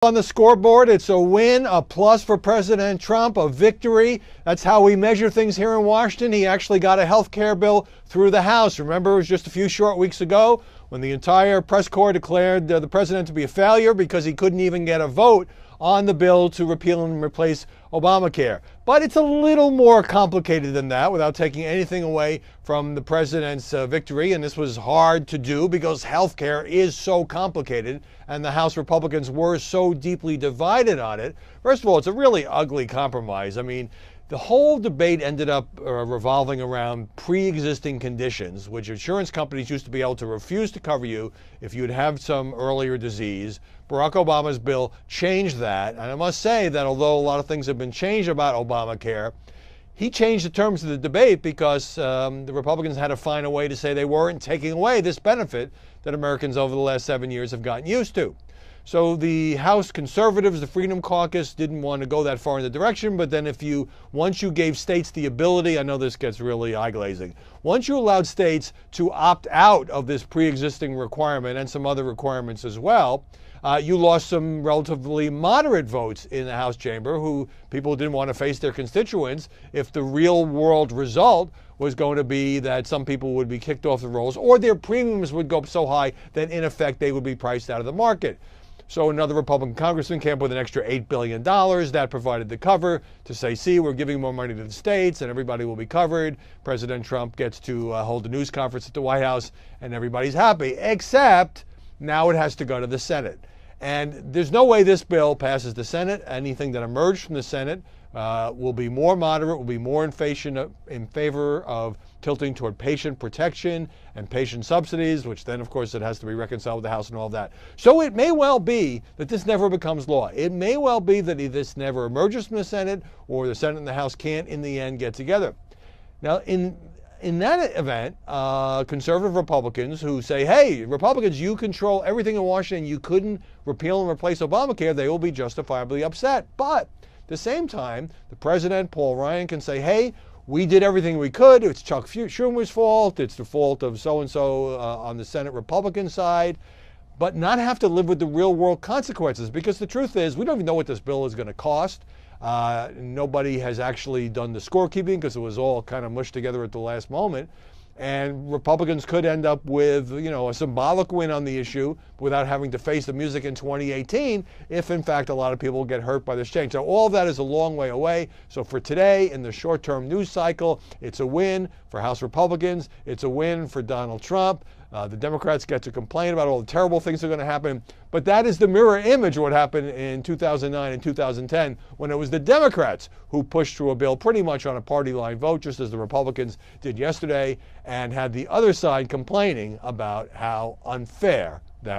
On the scoreboard, it's a win, a plus for President Trump, a victory. That's how we measure things here in Washington. He actually got a health care bill through the House. Remember, it was just a few short weeks ago when the entire press corps declared the president to be a failure because he couldn't even get a vote on the bill to repeal and replace Obamacare. But it's a little more complicated than that without taking anything away from the president's victory. And this was hard to do because health care is so complicated and the House Republicans were so deeply divided on it. First of all, it's a really ugly compromise. I mean, the whole debate ended up revolving around pre-existing conditions, which insurance companies used to be able to refuse to cover you if you'd have some earlier disease. Barack Obama's bill changed that. And I must say that although a lot of things have been changed about Obamacare, he changed the terms of the debate because the Republicans had to find a way to say they weren't taking away this benefit that Americans over the last 7 years have gotten used to. So the House conservatives, the Freedom Caucus, didn't want to go that far in the direction, but then once you gave states the ability, I know this gets really eye-glazing, once you allowed states to opt out of this pre-existing requirement and some other requirements as well, you lost some relatively moderate votes in the House chamber who people didn't want to face their constituents if the real world result was going to be that some people would be kicked off the rolls or their premiums would go up so high that in effect they would be priced out of the market. So another Republican congressman came up with an extra $8 billion. That provided the cover to say, see, we're giving more money to the states and everybody will be covered. President Trump gets to hold a news conference at the White House and everybody's happy, except now it has to go to the Senate. And there's no way this bill passes the Senate. Anything that emerged from the Senate will be more moderate, will be more in favor of tilting toward patient protection and patient subsidies, which then, of course, it has to be reconciled with the House and all that. So it may well be that this never becomes law. It may well be that this never emerges from the Senate or the Senate and the House can't, in the end, get together. Now, in that event, conservative Republicans who say, hey, Republicans, you control everything in Washington, you couldn't repeal and replace Obamacare, they will be justifiably upset. But at the same time, the president, Paul Ryan, can say, hey, we did everything we could. It's Chuck Schumer's fault. It's the fault of so-and-so on the Senate Republican side, but not have to live with the real world consequences. Because the truth is, we don't even know what this bill is going to cost. Nobody has actually done the scorekeeping because it was all kind of mushed together at the last moment. And Republicans could end up with, a symbolic win on the issue without having to face the music in 2018 if, in fact, a lot of people get hurt by this change. So all of that is a long way away. So for today, in the short-term news cycle, it's a win for House Republicans. It's a win for Donald Trump. The Democrats get to complain about all the terrible things that are going to happen. But that is the mirror image of what happened in 2009 and 2010 when it was the Democrats who pushed through a bill pretty much on a party line vote, just as the Republicans did yesterday, and had the other side complaining about how unfair that